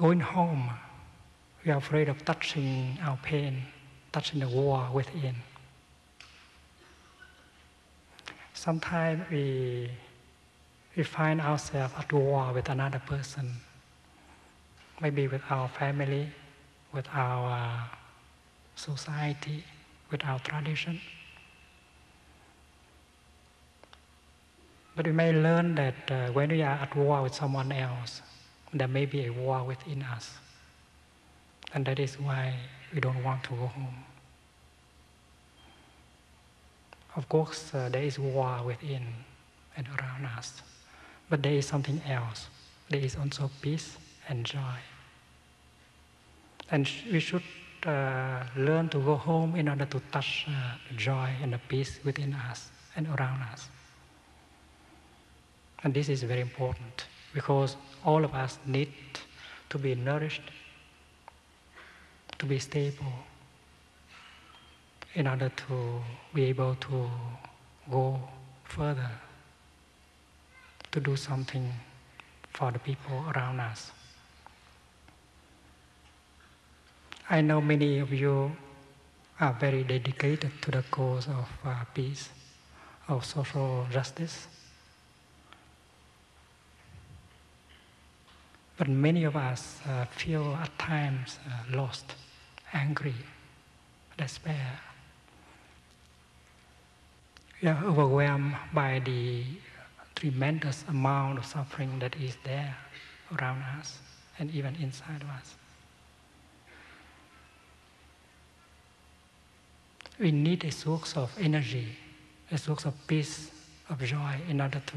going home, we are afraid of touching our pain, touching the war within. Sometimes we find ourselves at war with another person, maybe with our family, with our society, with our tradition. But we may learn that when we are at war with someone else, there may be a war within us. And that is why we don't want to go home. Of course, there is war within and around us. But there is something else. There is also peace and joy. And we should learn to go home in order to touch the joy and the peace within us and around us. And this is very important because all of us need to be nourished, to be stable, in order to be able to go further, to do something for the people around us. I know many of you are very dedicated to the cause of peace, of social justice. But many of us feel at times lost, angry, despair. We are overwhelmed by the tremendous amount of suffering that is there around us and even inside of us. We need a source of energy, a source of peace, of joy in order to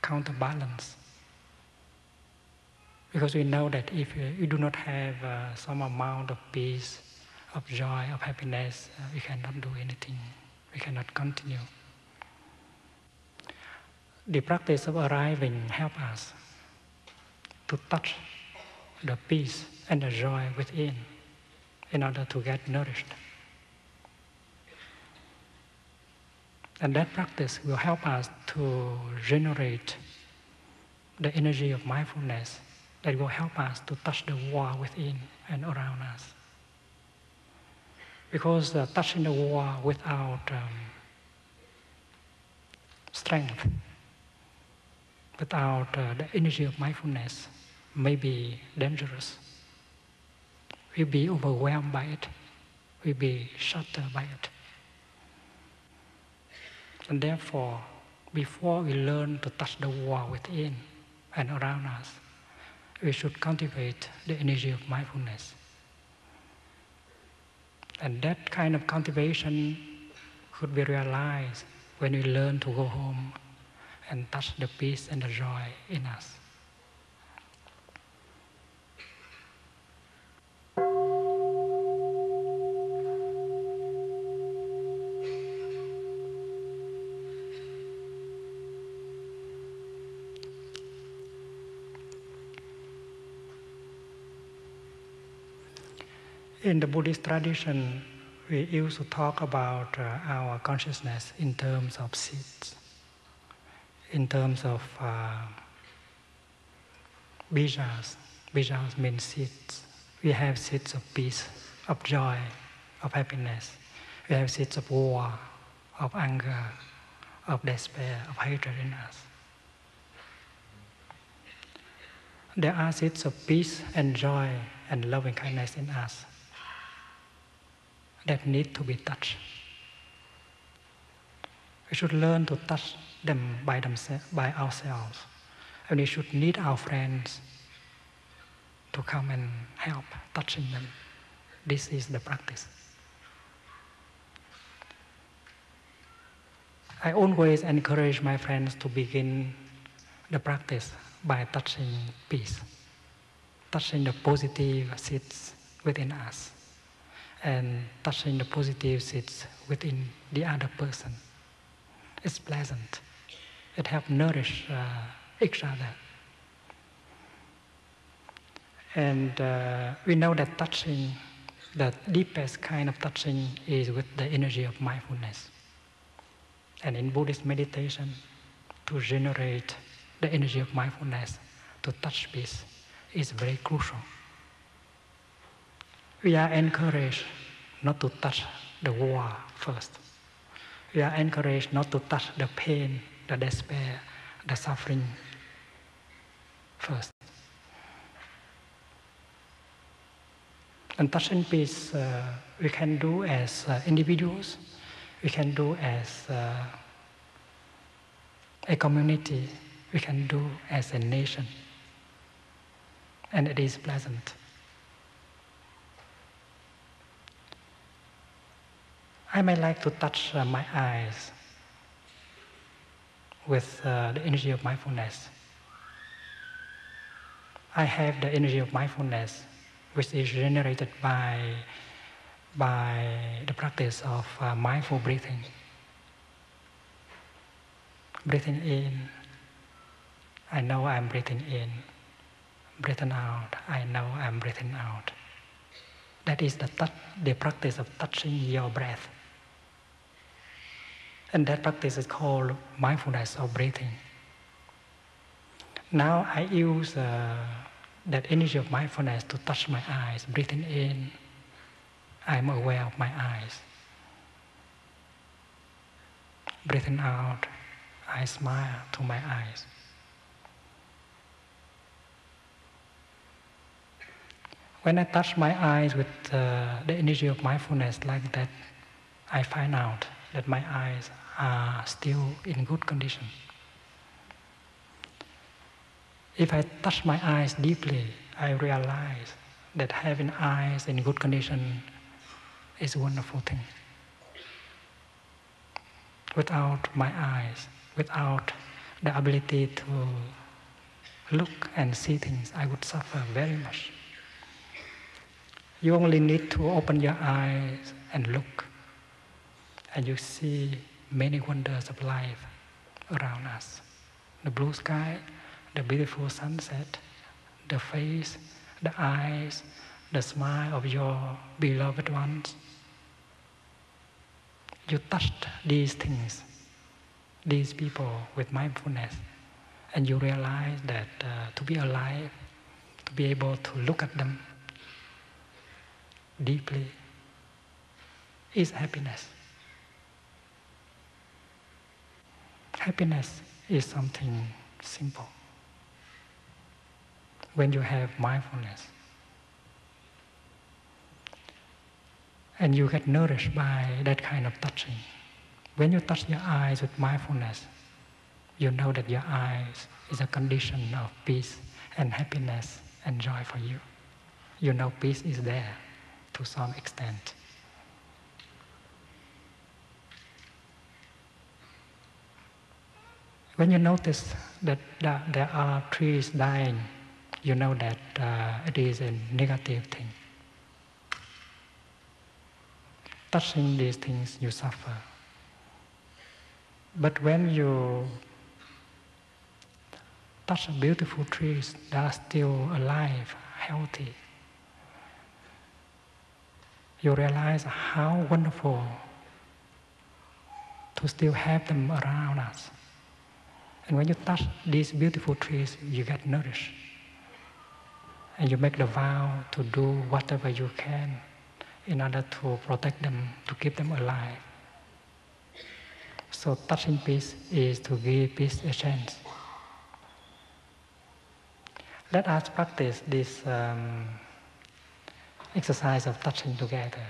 counterbalance. Because we know that if we do not have some amount of peace, of joy, of happiness, we cannot do anything. We cannot continue. The practice of arriving helps us to touch the peace and the joy within in order to get nourished. And that practice will help us to generate the energy of mindfulness that will help us to touch the war within and around us. Because touching the war without strength, without the energy of mindfulness, may be dangerous. We'll be overwhelmed by it. We'll be shattered by it. And therefore, before we learn to touch the war within and around us, we should cultivate the energy of mindfulness. And that kind of cultivation could be realized when we learn to go home and touch the peace and the joy in us. In the Buddhist tradition, we used to talk about our consciousness in terms of seeds, in terms of bijas. Bijas means seeds. We have seeds of peace, of joy, of happiness. We have seeds of war, of anger, of despair, of hatred in us. There are seeds of peace and joy and loving kindness in us that need to be touched. We should learn to touch them by ourselves. And we should need our friends to come and help touching them. This is the practice. I always encourage my friends to begin the practice by touching peace, touching the positive seeds within us, and touching the positive seeds within the other person. It's pleasant. It helps nourish each other. And we know that touching, the deepest kind of touching is with the energy of mindfulness. And in Buddhist meditation, to generate the energy of mindfulness, to touch peace, is very crucial. We are encouraged not to touch the war first. We are encouraged not to touch the pain, the despair, the suffering first. And touching peace we can do as individuals, we can do as a community, we can do as a nation. And it is pleasant. I might like to touch my eyes with the energy of mindfulness. I have the energy of mindfulness, which is generated by the practice of mindful breathing. Breathing in, I know I'm breathing in. Breathing out, I know I'm breathing out. That is the practice of touching your breath. And that practice is called mindfulness of breathing. Now I use that energy of mindfulness to touch my eyes. Breathing in, I'm aware of my eyes. Breathing out, I smile to my eyes. When I touch my eyes with the energy of mindfulness like that, I find out that my eyes are still in good condition. If I touch my eyes deeply, I realize that having eyes in good condition is a wonderful thing. Without my eyes, without the ability to look and see things, I would suffer very much. You only need to open your eyes and look, and you see many wonders of life around us. The blue sky, the beautiful sunset, the face, the eyes, the smile of your beloved ones. You touched these things, these people with mindfulness, and you realize that to be alive, to be able to look at them deeply is happiness. Happiness is something simple. When you have mindfulness and you get nourished by that kind of touching, when you touch your eyes with mindfulness, you know that your eyes is a condition of peace and happiness and joy for you. You know peace is there to some extent. When you notice that there are trees dying, you know that it is a negative thing. Touching these things, you suffer. But when you touch beautiful trees that are still alive, healthy, you realize how wonderful to still have them around us. And when you touch these beautiful trees, you get nourished. And you make the vow to do whatever you can in order to protect them, to keep them alive. So touching peace is to give peace a chance. Let us practice this exercise of touching together.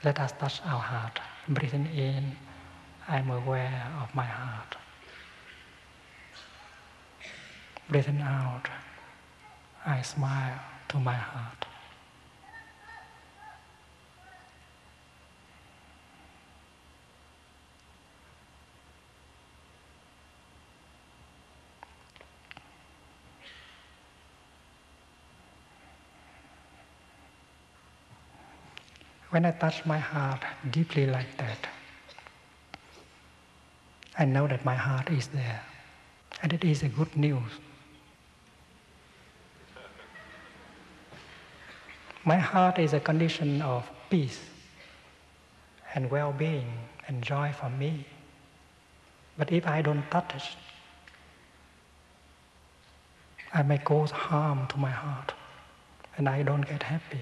Let us touch our heart. Breathing in, I'm aware of my heart. Breathing out, I smile to my heart. When I touch my heart deeply like that, I know that my heart is there, and it is a good news. My heart is a condition of peace and well-being and joy for me. But if I don't touch it, I may cause harm to my heart, and I don't get happy.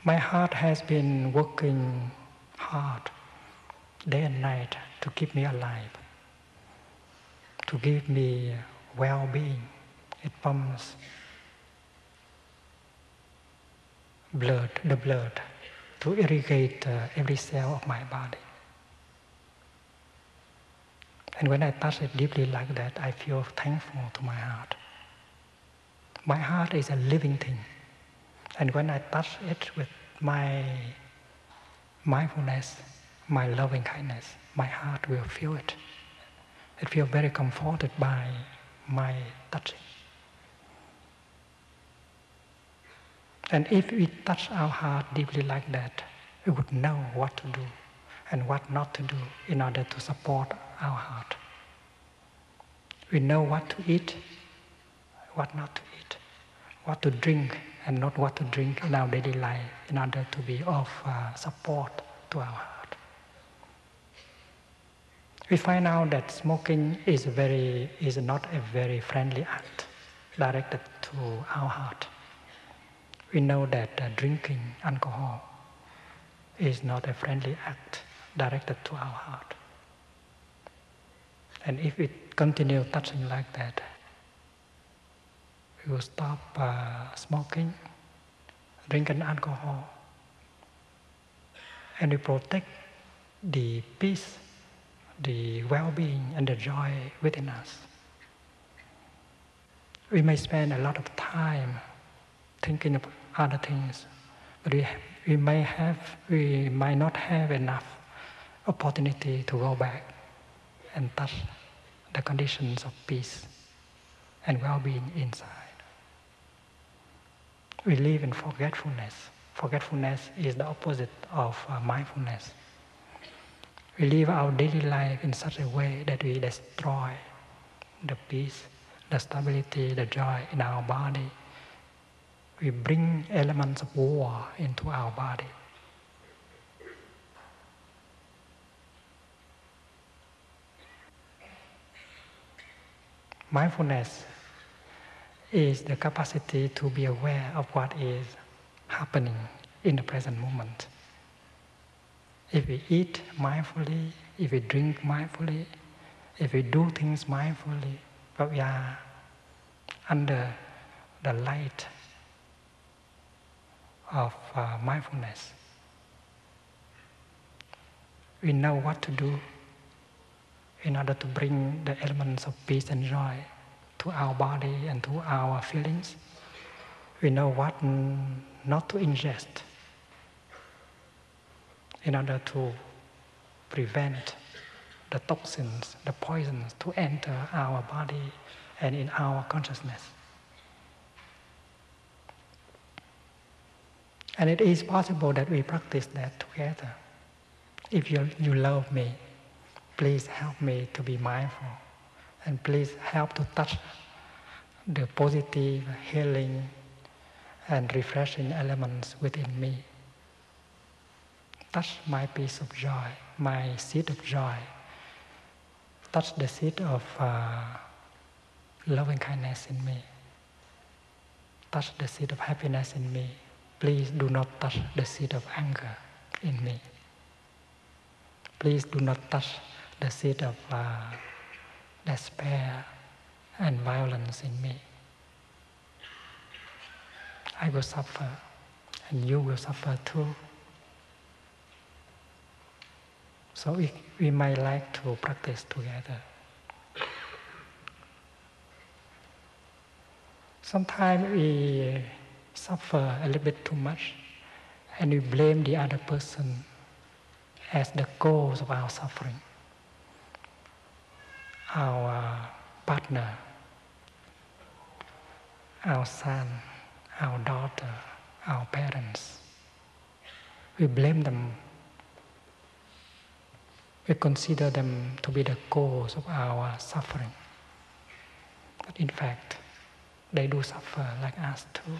My heart has been working hard, day and night, to keep me alive, to give me well-being. It pumps the blood, to irrigate every cell of my body. And when I touch it deeply like that, I feel thankful to my heart. My heart is a living thing. And when I touch it with my mindfulness, my loving kindness, my heart will feel it. It feels very comforted by my touching. And if we touch our heart deeply like that, we would know what to do and what not to do in order to support our heart. We know what to eat, what not to eat, what to drink and not what to drink in our daily life in order to be of support to our heart. We find out that smoking is not a very friendly act directed to our heart. We know that drinking alcohol is not a friendly act directed to our heart. And if we continue touching like that, we will stop smoking, drinking alcohol, and we protect the peace, the well-being, and the joy within us. We may spend a lot of time thinking of other things, but we might not have enough opportunity to go back and touch the conditions of peace and well-being inside. We live in forgetfulness. Forgetfulness is the opposite of mindfulness. We live our daily life in such a way that we destroy the peace, the stability, the joy in our body. We bring elements of war into our body. Mindfulness is the capacity to be aware of what is happening in the present moment. If we eat mindfully, if we drink mindfully, if we do things mindfully, but we are under the light of mindfulness, we know what to do in order to bring the elements of peace and joy to our body and to our feelings. We know what not to ingest in order to prevent the toxins, the poisons to enter our body and in our consciousness. And it is possible that we practice that together. If you love me, please help me to be mindful, and please help to touch the positive, healing, and refreshing elements within me. Touch my piece of joy, my seed of joy. Touch the seed of loving kindness in me. Touch the seed of happiness in me. Please do not touch the seed of anger in me. Please do not touch the seed of despair and violence in me. I will suffer, and you will suffer too. So we might like to practice together. Sometimes we suffer a little bit too much, and we blame the other person as the cause of our suffering. Our partner, our son, our daughter, our parents. We blame them. We consider them to be the cause of our suffering. But in fact, they do suffer like us too.